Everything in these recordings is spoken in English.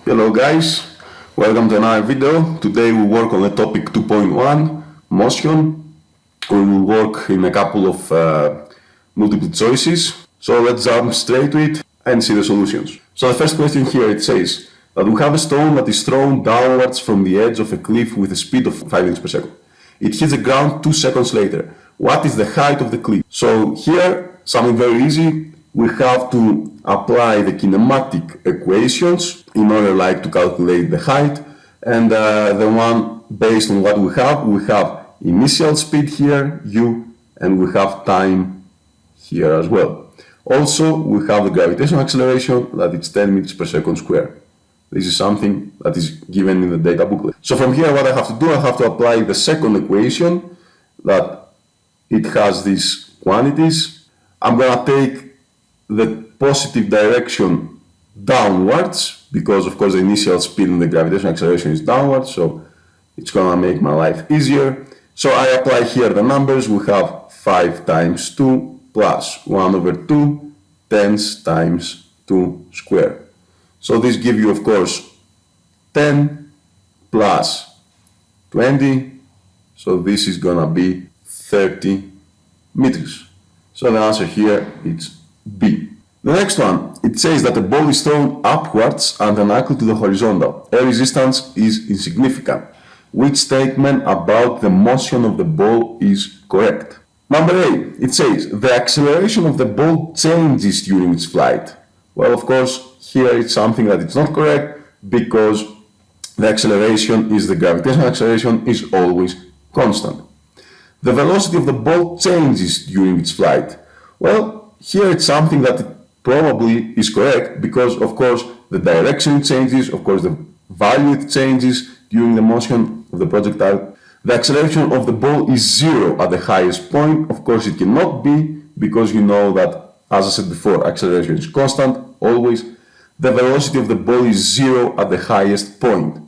Hello guys, welcome to another video. Today we work on the topic 2.1, motion. We will work in a couple of multiple choices. So let's jump straight to it and see the solutions. So the first question here, it says that we have a stone that is thrown downwards from the edge of a cliff with a speed of 5 meters per second. It hits the ground 2 seconds later. What is the height of the cliff? So here, something very easy. We have to apply the kinematic equations in order to calculate the height, and the one based on what we have initial speed here, u, and we have time here as well. Also, we have the gravitational acceleration that it's 10 meters per second square. This is something that is given in the data booklet. So from here, what I have to do, I have to apply the second equation that it has these quantities. I'm gonna take the positive direction downwards because of course the initial speed and the gravitational acceleration is downwards, so it's gonna make my life easier. So I apply here the numbers. We have 5 times 2 plus 1 over 2 10 times 2 squared. So this gives you of course 10 plus 20, so this is gonna be 30 meters. So the answer here is B. The next one, it says that the ball is thrown upwards at an angle to the horizontal. Air resistance is insignificant. Which statement about the motion of the ball is correct? Number A, it says the acceleration of the ball changes during its flight. Well, of course, here it's something that it's not correct because the acceleration is the gravitational acceleration is always constant. The velocity of the ball changes during its flight. Well, here it's something that probably is correct because of course the direction changes, of course the value it changes during the motion of the projectile. The acceleration of the ball is 0 at the highest point. Of course it cannot be because you know that, as I said before, acceleration is constant always. The velocity of the ball is 0 at the highest point.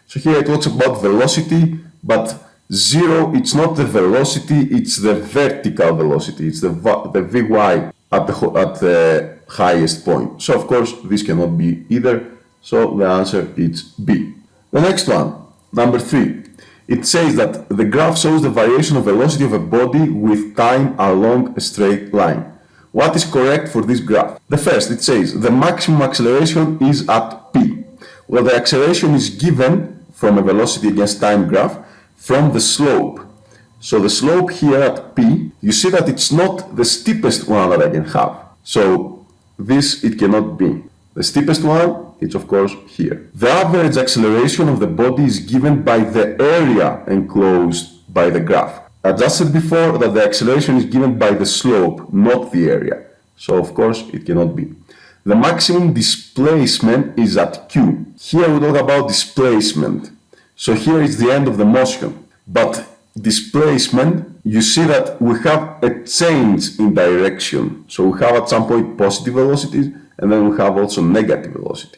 So here it talks about velocity, but 0, it's not the velocity, it's the vertical velocity, it's the Vy at the highest point. So of course this cannot be either, so the answer is B. The next one, number 3, it says that the graph shows the variation of velocity of a body with time along a straight line. What is correct for this graph? The first, it says the maximum acceleration is at P. Well, the acceleration is given from a velocity against time graph from the slope. So the slope here at P, you see that it's not the steepest one that I can have. So this it cannot be. The steepest one, it's of course here. The average acceleration of the body is given by the area enclosed by the graph. I just said before that the acceleration is given by the slope, not the area. So of course it cannot be. The maximum displacement is at Q. Here we talk about displacement. So here is the end of the motion. But displacement, you see that we have a change in direction. So we have at some point positive velocities and then we have also negative velocity.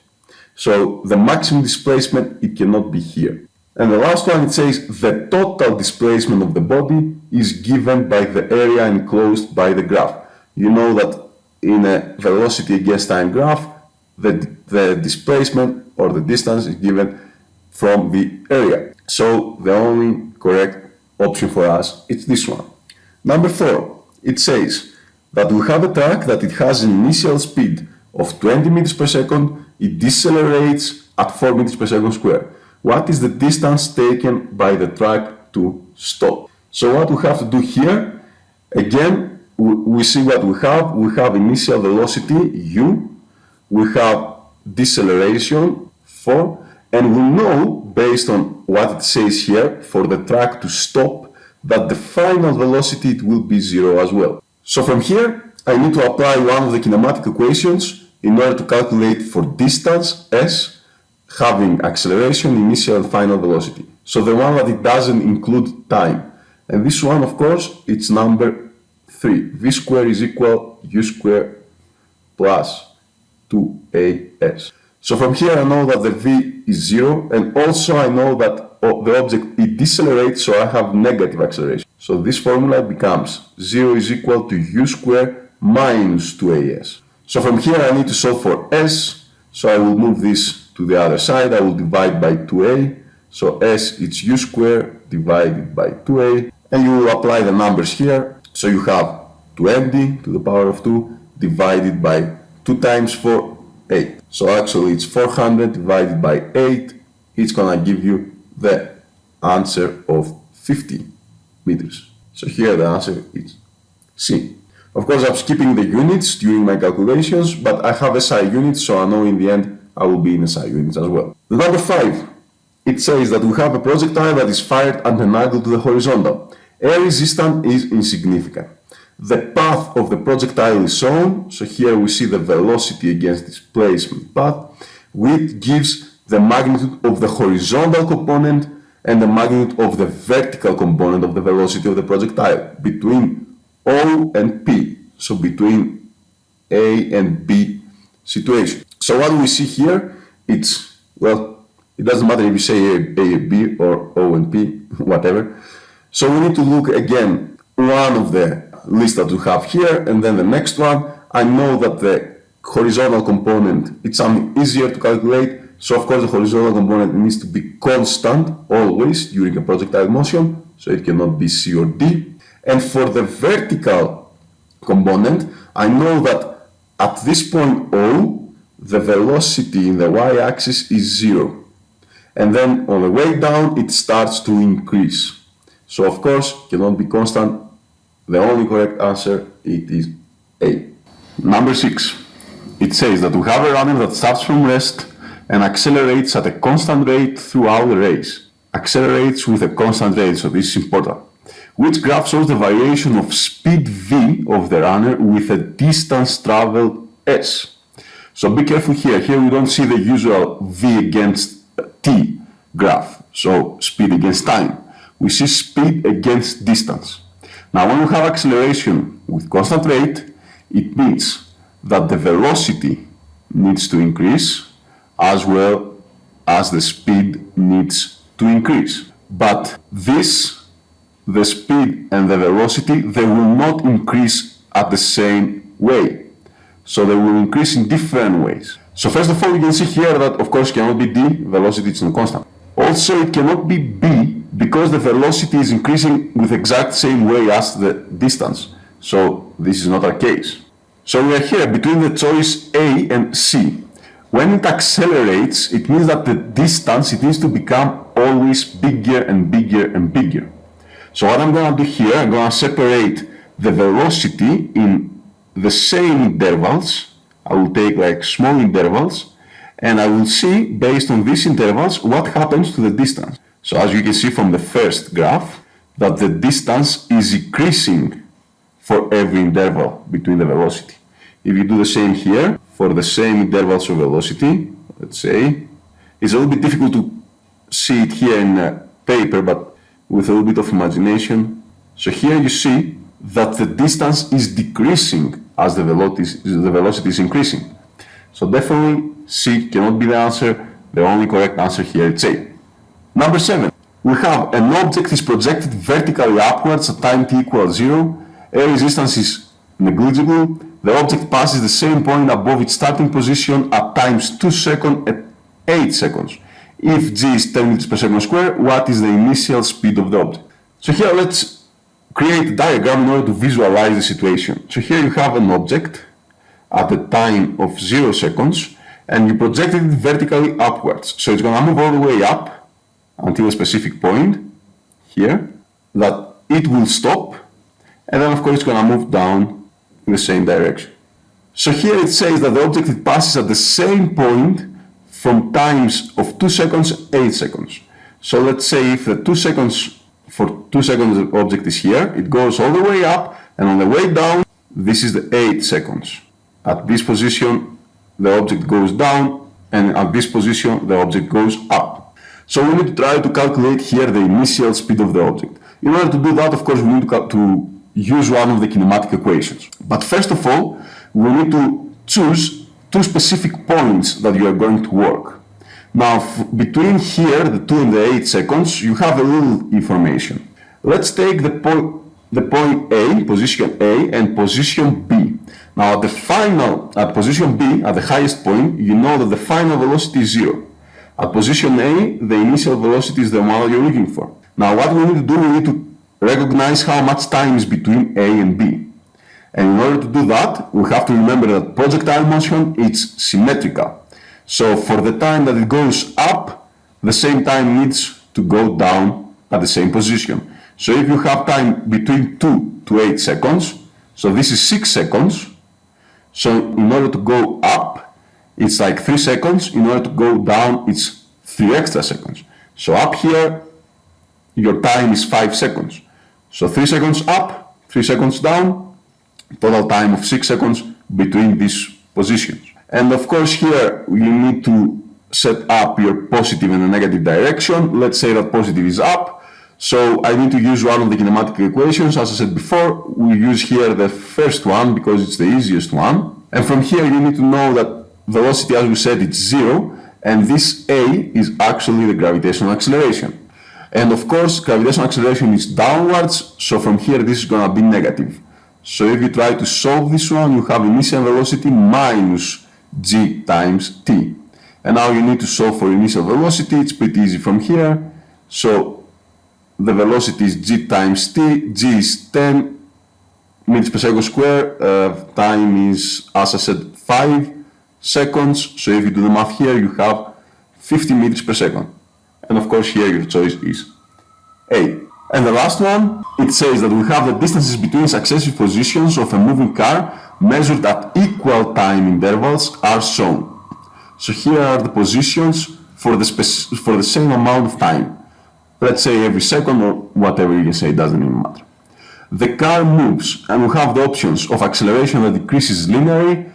So the maximum displacement, it cannot be here. And the last one, it says the total displacement of the body is given by the area enclosed by the graph. You know that in a velocity against time graph, the displacement or the distance is given from the area. So the only correct option for us is this one. Number 4, it says that we have a track that it has an initial speed of 20 meters per second, it decelerates at 4 meters per second square. What is the distance taken by the track to stop? So what we have to do here, again, we see what we have. We have initial velocity u, we have deceleration 4, and we know, based on what it says here, for the track to stop, that the final velocity it will be 0 as well. So from here, I need to apply one of the kinematic equations in order to calculate for distance s, having acceleration, initial and final velocity. So the one that it doesn't include time. And this one, of course, it's number 3. V squared is equal u squared plus 2as. So from here I know that the v is 0, and also I know that the object it decelerates, so I have negative acceleration. So this formula becomes 0 is equal to u squared minus 2as. So from here I need to solve for s, so I will move this to the other side, I will divide by 2a. So s it's u squared divided by 2a. And you will apply the numbers here. So you have 20 to the power of 2 divided by 2 times 4, 8. So actually it's 400 divided by 8. It's gonna give you the answer of 50 meters. So here the answer is C. Of course, I'm skipping the units during my calculations, but I have SI units, so I know in the end I will be in SI units as well. The number 5, it says that we have a projectile that is fired at an angle to the horizontal. Air resistance is insignificant. The path of the projectile is shown, so here we see the velocity against displacement path, which gives the magnitude of the horizontal component and the magnitude of the vertical component of the velocity of the projectile between O and P, so between A and B situation. So what we see here, it's, well, it doesn't matter if you say A and B or O and P, whatever. So we need to look again, one of the list that we have here, and then the next one. I know that the horizontal component, it's something easier to calculate, so of course the horizontal component needs to be constant always during a projectile motion, so it cannot be C or D. And for the vertical component, I know that at this point O, the velocity in the y-axis is 0. And then on the way down, it starts to increase. So of course, cannot be constant. The only correct answer, it is A. Number 6. It says that we have a runner that starts from rest and accelerates at a constant rate throughout the race. Accelerates with a constant rate, so this is important. Which graph shows the variation of speed v of the runner with a distance traveled s. So be careful here. Here we don't see the usual v against t graph, so speed against time. We see speed against distance. Now when we have acceleration with constant rate, it means that the velocity needs to increase as well as the speed needs to increase. But the speed and the velocity, they will not increase at the same way. So they will increase in different ways. So first of all, you can see here that of course it cannot be d, velocity is not constant. Also it cannot be b because the velocity is increasing with exact same way as the distance. So this is not our case. So we are here between the choice A and C. When it accelerates, it means that the distance, it needs to become always bigger and bigger and bigger. So what I'm going to do here, I'm going to separate the velocity in the same intervals. I will take like small intervals and I will see based on these intervals what happens to the distance. So as you can see from the first graph that the distance is increasing for every interval between the velocity. If you do the same here for the same intervals of velocity, let's say, it's a little bit difficult to see it here in paper, but with a little bit of imagination. So here you see that the distance is decreasing as the velocity is increasing. So definitely C cannot be the answer. The only correct answer here is A. Number 7. We have an object is projected vertically upwards at time t equals 0. Air resistance is negligible. The object passes the same point above its starting position at times 2 seconds at 8 seconds. If g is 10 meters per second square, what is the initial speed of the object? So here let's create a diagram in order to visualize the situation. So here you have an object at the time of 0 seconds and you projected it vertically upwards. So it's going to move all the way up until a specific point here that it will stop, and then of course it's going to move down in the same direction. So here it says that the object it passes at the same point from times of 2 seconds, 8 seconds. So let's say if the 2 seconds, for 2 seconds the object is here, it goes all the way up, and on the way down, this is the 8 seconds. At this position, the object goes down, and at this position, the object goes up. So we need to try to calculate here the initial speed of the object. In order to do that, of course, we need to use one of the kinematic equations. But first of all, we need to choose 2 specific points that you are going to work. Now, between here, the 2 and the 8 seconds, you have a little information. Let's take the point A, position A, and position B. Now, at position B, at the highest point, you know that the final velocity is 0. At position A, the initial velocity is the one you're looking for. Now what we need to do, we need to recognize how much time is between A and B. And in order to do that, we have to remember that projectile motion is symmetrical. So for the time that it goes up, the same time needs to go down at the same position. So if you have time between 2 to 8 seconds, so this is 6 seconds. So in order to go up, it's like 3 seconds. In order to go down, it's 3 extra seconds. So up here, your time is 5 seconds. So 3 seconds up, 3 seconds down, total time of 6 seconds between these positions. And of course here you need to set up your positive and a negative direction. Let's say that positive is up. So I need to use one of the kinematic equations. As I said before, we use here the first one because it's the easiest one. And from here you need to know that velocity, as we said, it's 0. And this A is actually the gravitational acceleration. And of course, gravitational acceleration is downwards. So from here, this is going to be negative. So if you try to solve this one, you have initial velocity minus g times t. And now you need to solve for initial velocity. It's pretty easy from here. So the velocity is g times t. G is 10 meters per second square. Time is, as I said, 5 seconds. So if you do the math here, you have 50 meters per second. And of course here your choice is A. And the last one, it says that we have the distances between successive positions of a moving car measured at equal time intervals are shown. So here are the positions for the same amount of time. Let's say every second or whatever you can say, it doesn't even matter. The car moves and we have the options of acceleration that decreases linearly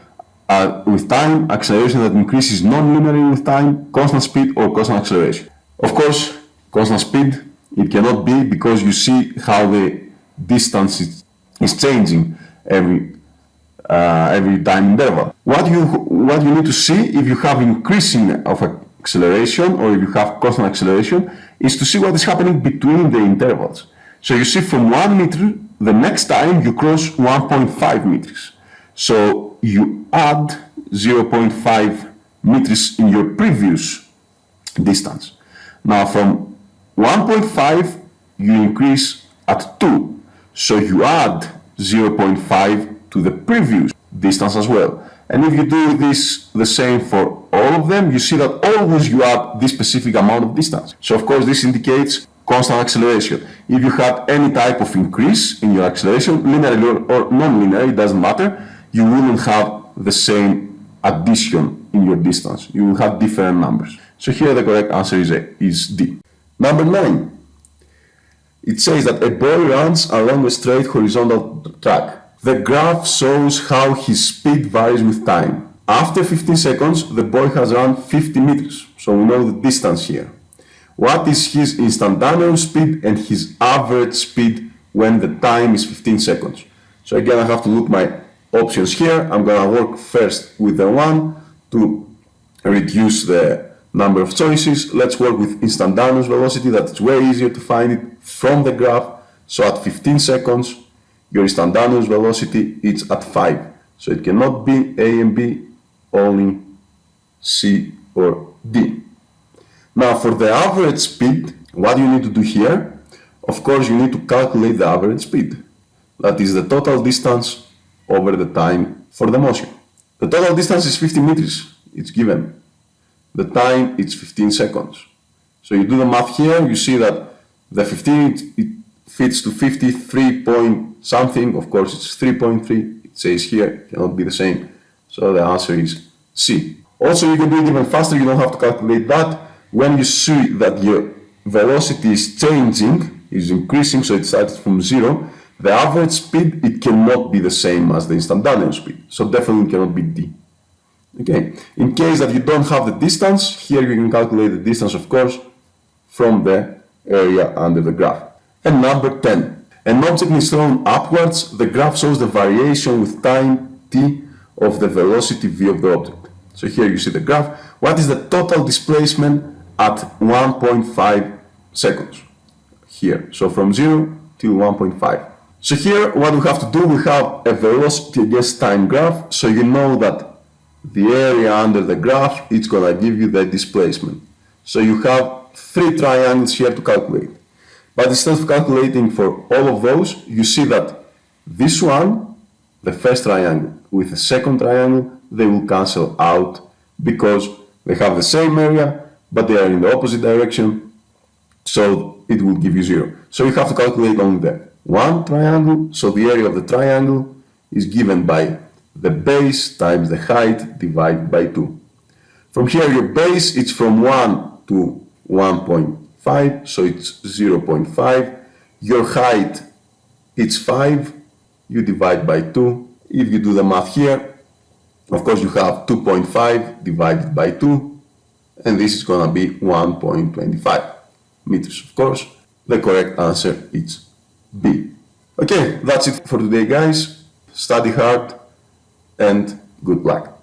with time, acceleration that increases non-linearly with time, constant speed or constant acceleration. Of course, constant speed, it cannot be because you see how the distance is changing every time interval. What you need to see if you have increasing of acceleration or if you have constant acceleration is to see what is happening between the intervals. So you see from 1 meter, the next time you cross 1.5 meters. So you add 0.5 meters in your previous distance. Now from 1.5 you increase at 2, so you add 0.5 to the previous distance as well. And if you do this the same for all of them, you see that always you add this specific amount of distance. So of course this indicates constant acceleration. If you had any type of increase in your acceleration, linear or non-linear, it doesn't matter, you wouldn't have the same addition in your distance. You will have different numbers. So here the correct answer is D. Number 9. It says that a boy runs along a straight horizontal track. The graph shows how his speed varies with time. After 15 seconds, the boy has run 50 meters. So we know the distance here. What is his instantaneous speed and his average speed when the time is 15 seconds? So again, I have to look my options here. I'm going to work first with the one to reduce the number of choices. Let's work with instantaneous velocity. That's way easier to find it from the graph. So at 15 seconds, your instantaneous velocity is at 5. So it cannot be A and B, only C or D. Now for the average speed, what you need to do here, of course you need to calculate the average speed. That is the total distance over the time for the motion. The total distance is 50 meters, it's given. The time is 15 seconds. So you do the math here, you see that the 15 it fits to 53 point something, of course it's 3.3, it says here, it cannot be the same. So the answer is C. Also you can do it even faster, you don't have to calculate that. When you see that your velocity is changing, is increasing, so it starts from 0, the average speed, it cannot be the same as the instantaneous speed. So definitely cannot be D. Okay. In case that you don't have the distance, here you can calculate the distance, of course, from the area under the graph. And number 10. An object is thrown upwards, the graph shows the variation with time t of the velocity v of the object. So here you see the graph. What is the total displacement at 1.5 seconds? Here. So from 0 till 1.5. So here what we have to do, we have a velocity against time graph. So you know that the area under the graph, it's going to give you the displacement. So you have 3 triangles here to calculate. But instead of calculating for all of those, you see that this one, the first triangle with the second triangle, they will cancel out because they have the same area, but they are in the opposite direction, so it will give you 0. So you have to calculate only the one triangle, so the area of the triangle is given by the base times the height divided by 2. From here, your base is from 1 to 1.5, so it's 0.5. Your height is 5, you divide by 2. If you do the math here, of course you have 2.5 divided by 2, and this is going to be 1.25 meters. Of course, the correct answer is B. Okay, that's it for today, guys. Study hard and good luck.